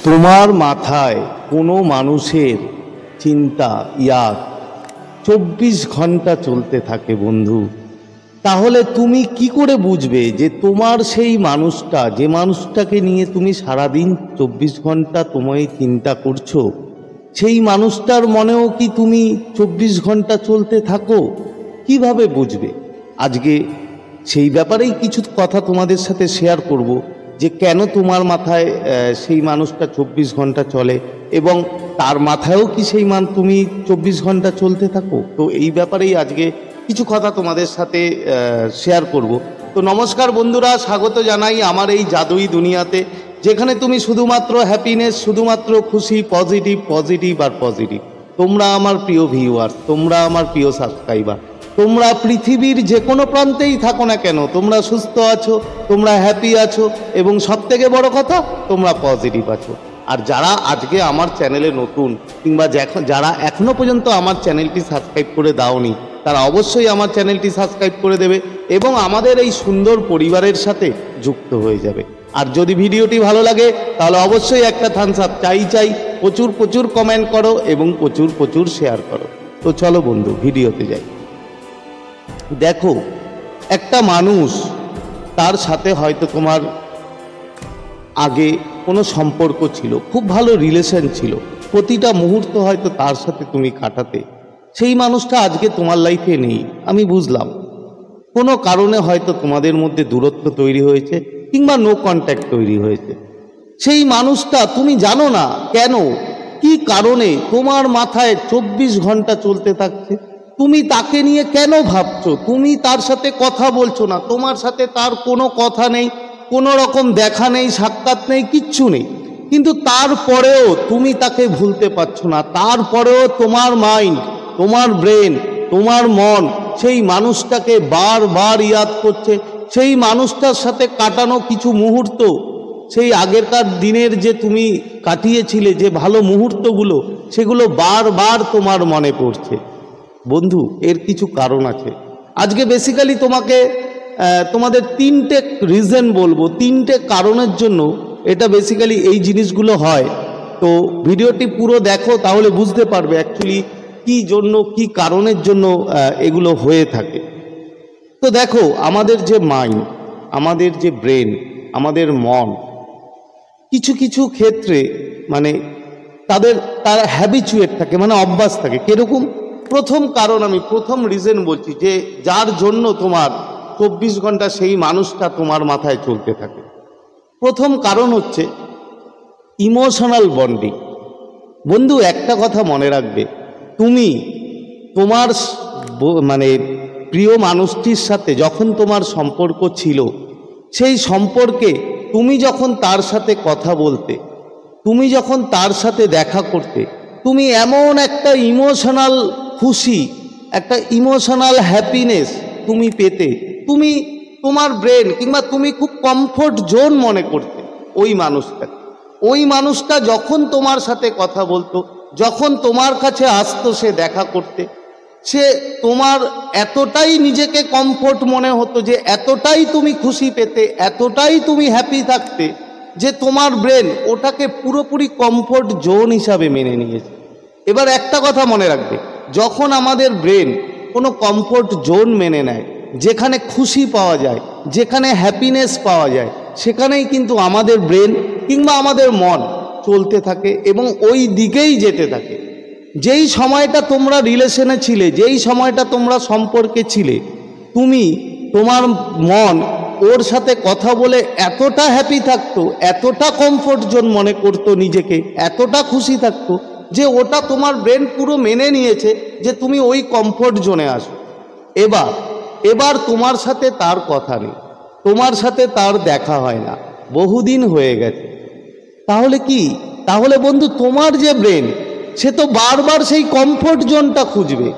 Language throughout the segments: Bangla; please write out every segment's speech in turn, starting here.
তোমার মাথায় কোনো মানুষের চিন্তা ইয়াদ 24 ঘন্টা চলতে থাকে বন্ধু, তাহলে তুমি কি করে বুঝবে যে তোমার সেই মানুষটা, যে মানুষটাকে নিয়ে তুমি সারাদিন 24 ঘন্টা তোমায় চিন্তা করছো, সেই মানুষটার মনেও কি তুমি 24 ঘন্টা চলতে থাকো? কিভাবে বুঝবে? আজকে সেই ব্যাপারেই কিছু কথা তোমাদের সাথে শেয়ার করব, যে কেন তোমার মাথায় সেই মানুষটা 24 ঘন্টা চলে এবং তার মাথায়ও কি সেই তুমি 24 ঘন্টা চলতে থাকো। তো এই ব্যাপারেই আজকে কিছু কথা তোমাদের সাথে শেয়ার করব। তো নমস্কার বন্ধুরা, স্বাগত জানাই আমার এই জাদুই দুনিয়াতে, যেখানে তুমি শুধুমাত্র হ্যাপিনেস, শুধুমাত্র খুশি, পজিটিভ পজিটিভ আর পজিটিভ। তোমরা আমার প্রিয় ভিউয়ার্স, তোমরা আমার প্রিয় সাবস্ক্রাইবার, তোমরা পৃথিবীর যে কোনো প্রান্তেই থাকো না কেন, তোমরা সুস্থ আছো, তোমরা হ্যাপি আছো এবং সবথেকে বড় কথা তোমরা পজিটিভ আছো। আর যারা আজকে আমার চ্যানেলে নতুন কিংবা যারা এখনো পর্যন্ত আমার চ্যানেলটি সাবস্ক্রাইব করে দাওনি, তারা অবশ্যই আমার চ্যানেলটি সাবস্ক্রাইব করে দেবে এবং আমাদের এই সুন্দর পরিবারের সাথে যুক্ত হয়ে যাবে। আর যদি ভিডিওটি ভালো লাগে তাহলে অবশ্যই একটা থামস আপ চাই, প্রচুর প্রচুর কমেন্ট করো এবং প্রচুর প্রচুর শেয়ার করো। তো চলো বন্ধু, ভিডিওতে যাই। দেখো, একটা মানুষ, তার সাথে হয়তো তোমার আগে কোনো সম্পর্ক ছিল, খুব ভালো রিলেশন ছিল, প্রতিটা মুহূর্ত হয়তো তার সাথে তুমি কাটাতে, সেই মানুষটা আজকে তোমার লাইফে নেই। আমি বুঝলাম কোনো কারণে হয়তো তোমাদের মধ্যে দূরত্ব তৈরি হয়েছে কিংবা নো কন্ট্যাক্ট তৈরি হয়েছে। সেই মানুষটা তুমি জানো না কেন, কি কারণে তোমার মাথায় 24 ঘন্টা চলতে থাকছে। তুমি তাকে নিয়ে কেন ভাবছো, তুমি তার সাথে কথা বলছো না, তোমার সাথে তার কোনো কথা নেই, কোনো রকম দেখা নেই, সাক্ষাৎ নেই, কিচ্ছু নেই, কিন্তু তারপরেও তুমি তাকে ভুলতে পারছো না। তারপরেও তোমার মাইন্ড, তোমার ব্রেন, তোমার মন সেই মানুষটাকে বারবার ইয়াদ করছে। সেই মানুষটার সাথে কাটানো কিছু মুহূর্ত, সেই আগেরকার দিনের যে তুমি কাটিয়েছিলে যে ভালো মুহূর্তগুলো, সেগুলো বারবার তোমার মনে পড়ছে। বন্ধু, এর কিছু কারণ আছে। আজকে বেসিক্যালি তোমাদের 3টে রিজন বলবো, 3টে কারণের জন্য এটা বেসিক্যালি এই জিনিসগুলো হয়। তো ভিডিওটি পুরো দেখো, তাহলে বুঝতে পারবে অ্যাকচুয়ালি কি জন্য, কি কারণের জন্য এগুলো হয়ে থাকে। তো দেখো, আমাদের যে মাইন্ড, আমাদের যে ব্রেন, আমাদের মন কিছু কিছু ক্ষেত্রে মানে তারা হ্যাবিচুয়েট থাকে, মানে অভ্যাস থাকে। কিরকম? প্রথম কারণ, আমি প্রথম রিজন বলছি যে যার জন্য তোমার 24 ঘন্টা সেই মানুষটা তোমার মাথায় চলতে থাকে। প্রথম কারণ হচ্ছে ইমোশনাল বন্ডিং। বন্ধু, একটা কথা মনে রাখবে, তুমি তোমার মানে প্রিয় মানুষটির সাথে যখন তোমার সম্পর্ক ছিল, সেই সম্পর্কে তুমি যখন তার সাথে কথা বলতে, তুমি যখন তার সাথে দেখা করতে, তুমি এমন একটা ইমোশনাল খুশি, একটা ইমোশনাল হ্যাপিনেস তুমি পেতে, তুমি তোমার ব্রেন কিংবা তুমি খুব কমফোর্ট জোন মনে করতে ওই মানুষটাকে। ওই মানুষটা যখন তোমার সাথে কথা বলতো, যখন তোমার কাছে আসতো সে দেখা করতে, সে তোমার এতটাই নিজেকে কমফোর্ট মনে হতো, যে এতটাই তুমি খুশি পেতে, এতটাই তুমি হ্যাপি থাকতে, যে তোমার ব্রেন ওটাকে পুরোপুরি কমফোর্ট জোন হিসাবে মেনে নিয়েছে। এবার একটা কথা মনে রাখবে, যখন আমাদের ব্রেন কোনো কমফোর্ট জোন মেনে নেয়, যেখানে খুশি পাওয়া যায়, যেখানে হ্যাপিনেস পাওয়া যায়, সেখানেই কিন্তু আমাদের ব্রেন কিংবা আমাদের মন চলতে থাকে এবং ওই দিকেই যেতে থাকে। যেই সময়টা তোমরা রিলেশনে ছিলে, যেই সময়টা তোমরা সম্পর্কে ছিলে, তোমার মন ওর সাথে কথা বলে এতটা হ্যাপি থাকতো, এতটা কমফোর্ট জোন মনে করতো নিজেকে, এতটা খুশি থাকতো, যে ওটা তোমার ব্রেন পুরো মেনে নিয়েছে যে তুমি ওই কমফোর্ট জোনে আসো। এবার তোমার সাথে তার কথা নেই, তোমার সাথে তার দেখা হয় না, বহুদিন হয়ে গেছে। তাহলে কি? তাহলে বন্ধু, তোমার যে ব্রেন, সে তো বারবার সেই কমফোর্ট জোনটা খুঁজবে।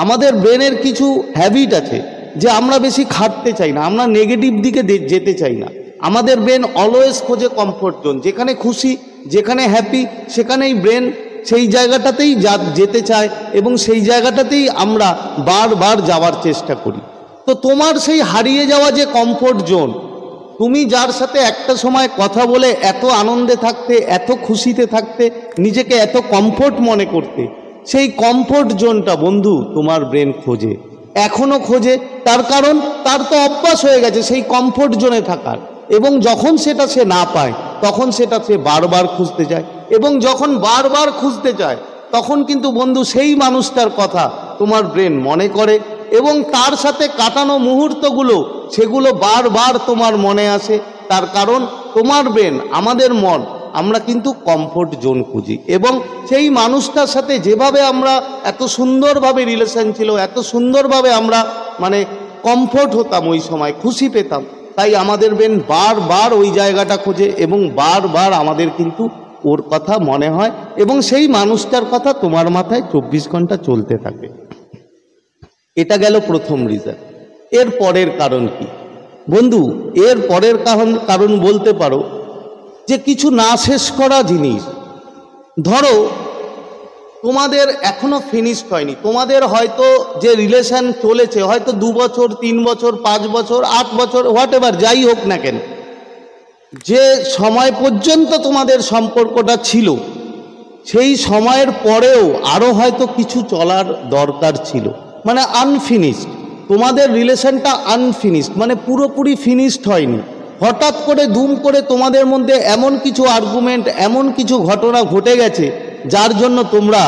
আমাদের ব্রেনের কিছু হ্যাবিট আছে যে আমরা বেশি খাটতে চাই না, আমরা নেগেটিভ দিকে যেতে চাই না। আমাদের ব্রেন অলওয়েজ খোঁজে কমফোর্ট জোন, যেখানে খুশি, যেখানে হ্যাপি, সেখানেই ব্রেন সেই জায়গাটাতেই যেতে চায় এবং সেই জায়গাটাতেই আমরা বারবার যাওয়ার চেষ্টা করি। তো তোমার সেই হারিয়ে যাওয়া যে কমফোর্ট জোন, তুমি যার সাথে একটা সময় কথা বলে এত আনন্দে থাকতে, এত খুশিতে থাকতে, নিজেকে এত কমফোর্ট মনে করতে, সেই কমফোর্ট জোনটা বন্ধু তোমার ব্রেন খোঁজে, এখনো খোঁজে। তার কারণ তার তো অভ্যাস হয়ে গেছে সেই কমফোর্ট জোনে থাকার, এবং যখন সেটা সে না পায় তখন সেটা সে বারবার খুঁজতে যায়, এবং যখন বারবার খুঁজতে চায় তখন কিন্তু বন্ধু সেই মানুষটার কথা তোমার ব্রেন মনে করে, এবং তার সাথে কাটানো মুহূর্তগুলো সেগুলো বারবার তোমার মনে আসে। তার কারণ তোমার ব্রেন, আমাদের মন, আমরা কিন্তু কমফোর্ট জোন খুঁজি, এবং সেই মানুষটার সাথে যেভাবে আমরা এত সুন্দরভাবে রিলেশন ছিল, এত সুন্দরভাবে আমরা মানে কমফোর্ট হতাম, ওই সময় খুশি পেতাম, তাই আমাদের ব্রেন বারবার ওই জায়গাটা খোঁজে, এবং বারবার আমাদের কিন্তু ওর কথা মনে হয়, এবং সেই মানুষটার কথা তোমার মাথায় 24 ঘন্টা চলতে থাকে। এটা গেল প্রথম রিজন। এর পরের কারণ কি বন্ধু? এর পরের কারণ বলতে পারো যে কিছু না শেষ করা জিনিস। ধরো তোমাদের এখনো ফিনিশড হয়নি, তোমাদের হয়তো যে রিলেশন চলেছে হয়তো 2 বছর, 3 বছর, 5 বছর, 8 বছর, হোয়াট এভার যাই হোক না কেন, যে সময় পর্যন্ত তোমাদের সম্পর্কটা ছিল সেই সময়ের পরেও আরও হয়তো কিছু চলার দরকার ছিল, মানে আনফিনিশড, তোমাদের রিলেশনটা আনফিনিশড, মানে পুরোপুরি ফিনিশড হয়নি। হঠাৎ করে দুম করে তোমাদের মধ্যে এমন কিছু আর্গুমেন্ট, এমন কিছু ঘটনা ঘটে গেছে যার জন্য তোমরা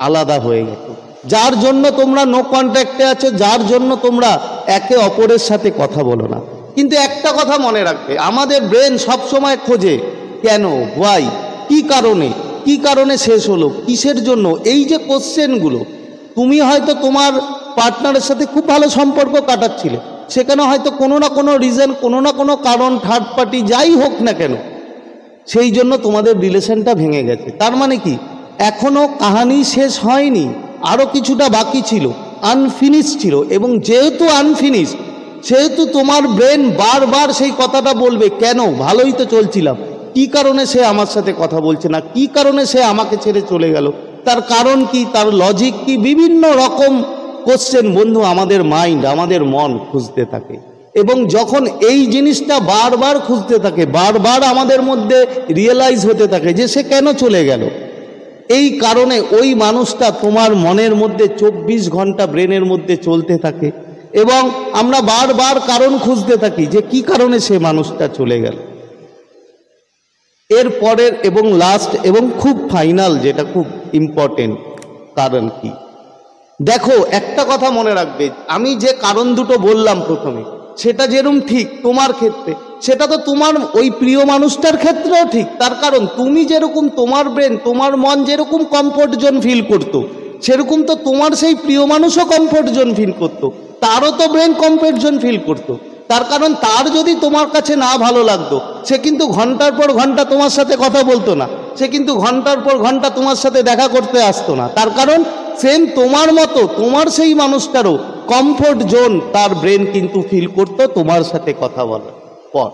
আলাদা হয়ে গেছো, যার জন্য তোমরা নো কন্ট্যাক্টে আছো, যার জন্য তোমরা একে অপরের সাথে কথা বলো না। কিন্তু একটা কথা মনে রাখবে, আমাদের ব্রেন সবসময় খোঁজে কেন, ওয়াই, কি কারণে শেষ হলো, কিসের জন্য। এই যে কোশ্চেনগুলো, তুমি হয়তো তোমার পার্টনারের সাথে খুব ভালো সম্পর্ক কাটাচ্ছিলে, সেখানে হয়তো কোনো না কোনো রিজন, কোনো না কোনো কারণ, থার্ড পার্টি যাই হোক না কেন, সেই জন্য তোমাদের রিলেশনটা ভেঙে গেছে। তার মানে কি, এখনো কাহিনী শেষ হয়নি, আরও কিছুটা বাকি ছিল, আনফিনিশ ছিল, এবং যেহেতু আনফিনিশ সেহেতু তোমার ব্রেন বারবার সেই কথাটা বলবে, কেন, ভালোই তো চলছিলাম, কি কারণে সে আমার সাথে কথা বলছে না, কি কারণে সে আমাকে ছেড়ে চলে গেল, তার কারণ কি, তার লজিক কি, বিভিন্ন রকম কোশ্চেন বন্ধু আমাদের মাইন্ড, আমাদের মন খুঁজতে থাকে। এবং যখন এই জিনিসটা বারবার খুঁজতে থাকে, বারবার আমাদের মধ্যে রিয়েলাইজ হতে থাকে যে সে কেন চলে গেল, এই কারণে ওই মানুষটা তোমার মনের মধ্যে 24 ঘন্টা ব্রেনের মধ্যে চলতে থাকে, এবং আমরা বারবার কারণ খুঁজতে থাকি যে কি কারণে সে মানুষটা চলে গেল। এর পরের এবং লাস্ট এবং খুব ফাইনাল, যেটা খুব ইম্পর্টেন্ট কারণ কি, দেখো একটা কথা মনে রাখবে, আমি যে কারণ দুটো বললাম প্রথমে, সেটা যেরকম ঠিক তোমার ক্ষেত্রে, সেটা তো তোমার ওই প্রিয় মানুষটার ক্ষেত্রেও ঠিক। তার কারণ তুমি যেরকম, তোমার ব্রেন, তোমার মন যেরকম কমফোর্ট জোন ফিল করতো, সেরকম তো তোমার সেই প্রিয় মানুষও কমফোর্ট জোন ফিল করতো, তারও তো ব্রেন কমফোর্ট জোন ফিল করতো। তার কারণ তার যদি তোমার কাছে না ভালো লাগতো, সে কিন্তু ঘন্টার পর ঘন্টা তোমার সাথে কথা বলতো না, সে কিন্তু ঘন্টার পর ঘন্টা তোমার সাথে দেখা করতে আসতো না। তার কারণ সেম তোমার মতো তোমার সেই মানুষটারও কমফোর্ট জোন তার ব্রেন কিন্তু ফিল করতো তোমার সাথে কথা বলার পর।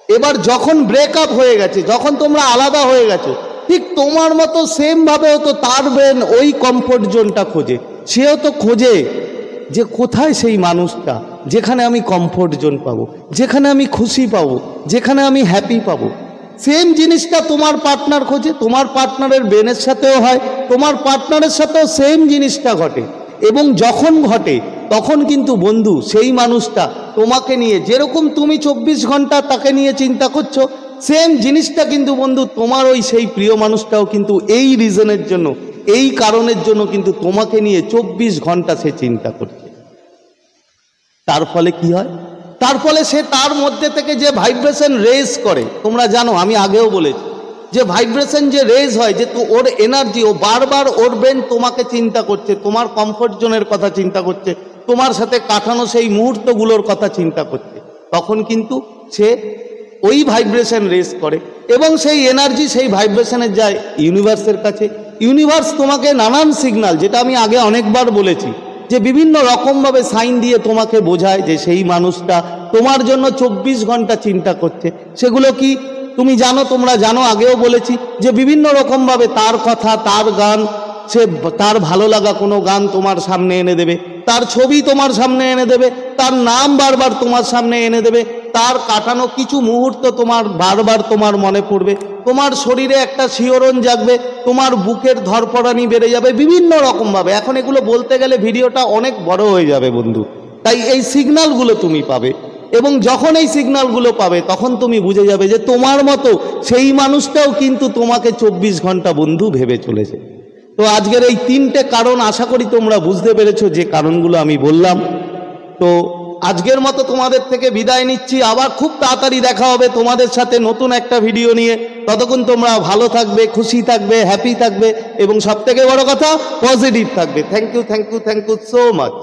এবার যখন ব্রেকআপ হয়ে গেছে, যখন তোমরা আলাদা হয়ে গেছো, ঠিক তোমার মতো সেম ভাবে হতো তার ব্রেন ওই কমফোর্ট জোনটা খোঁজে, সেও তো খোঁজে যে কোথায় সেই মানুষটা যেখানে আমি কমফোর্ট জোন পাবো, যেখানে আমি খুশি পাবো, যেখানে আমি হ্যাপি পাবো। সেম জিনিসটা তোমার পার্টনার খোঁজে, তোমার পার্টনারের ব্রেনের সাথেও হয়, তোমার পার্টনারের সাথেও সেম জিনিসটা ঘটে। এবং যখন ঘটে তখন কিন্তু বন্ধু সেই মানুষটা তোমাকে নিয়ে, যেরকম তুমি 24 ঘন্টা তাকে নিয়ে চিন্তা করছো, সেম জিনিসটা কিন্তু বন্ধু তোমার ওই সেই প্রিয় মানুষটাও কিন্তু এই রিজনের জন্য, এই কারণের জন্য কিন্তু তোমাকে নিয়ে 24 ঘন্টা সে চিন্তা করছে। তার ফলে কি হয়, তার ফলে সে তার মধ্যে থেকে যে ভাইব্রেশন রেজ করে, তোমরা জানো আমি আগেও বলেছি যে ভাইব্রেশন যে রেজ হয়, যে তো ওর এনার্জি, ও বারবার ওর ব্রেন তোমাকে চিন্তা করছে, তোমার কমফোর্ট জোনের কথা চিন্তা করছে, তোমার সাথে কাটানো সেই মুহূর্তগুলোর কথা চিন্তা করছে, তখন কিন্তু সে ওই ভাইব্রেশন রেজ করে, এবং সেই এনার্জি, সেই ভাইব্রেশনের যায় ইউনিভার্সের কাছে। ইউনিভার্স তোমাকে নানান সিগন্যাল, যেটা আমি আগে অনেকবার বলেছি, যে বিভিন্ন রকমভাবে সাইন দিয়ে তোমাকে বোঝায় যে সেই মানুষটা তোমার জন্য 24 ঘন্টা চিন্তা করছে। সেগুলো কি তুমি জানো, তোমরা জানো, আগেও বলেছি যে বিভিন্ন রকমভাবে তার কথা, তার গান, সে তার ভালো লাগা কোনো গান তোমার সামনে এনে দেবে, তার ছবি তোমার সামনে এনে দেবে, তার নাম বারবার তোমার সামনে এনে দেবে, তার কাটানো কিছু মুহূর্ত তোমার বারবার তোমার মনে পড়বে, তোমার শরীরে একটা শিহরণ জাগবে, তোমার বুকের ধরপড়ানি বেড়ে যাবে বিভিন্ন রকমভাবে। এখন এগুলো বলতে গেলে ভিডিওটা অনেক বড় হয়ে যাবে বন্ধু, তাই এই সিগন্যালগুলো তুমি পাবে, এবং যখন এই সিগন্যালগুলো পাবে তখন তুমি বুঝে যাবে যে তোমার মতো সেই মানুষটাও কিন্তু তোমাকে 24 ঘন্টা বন্ধু ভেবে চলেছে। তো আজকের এই 3টে কারণ আশা করি তোমরা বুঝতে পেরেছো, যে কারণগুলো আমি বললাম। তো আজকের মতো তোমাদের থেকে বিদায় নিচ্ছি, আবার খুব তাড়াতাড়ি দেখা হবে তোমাদের সাথে নতুন একটা ভিডিও নিয়ে। ততক্ষণ তোমরা ভালো থাকবে, খুশি থাকবে, হ্যাপি থাকবে, এবং সবথেকে বড় কথা পজিটিভ থাকবে। Thank you so much.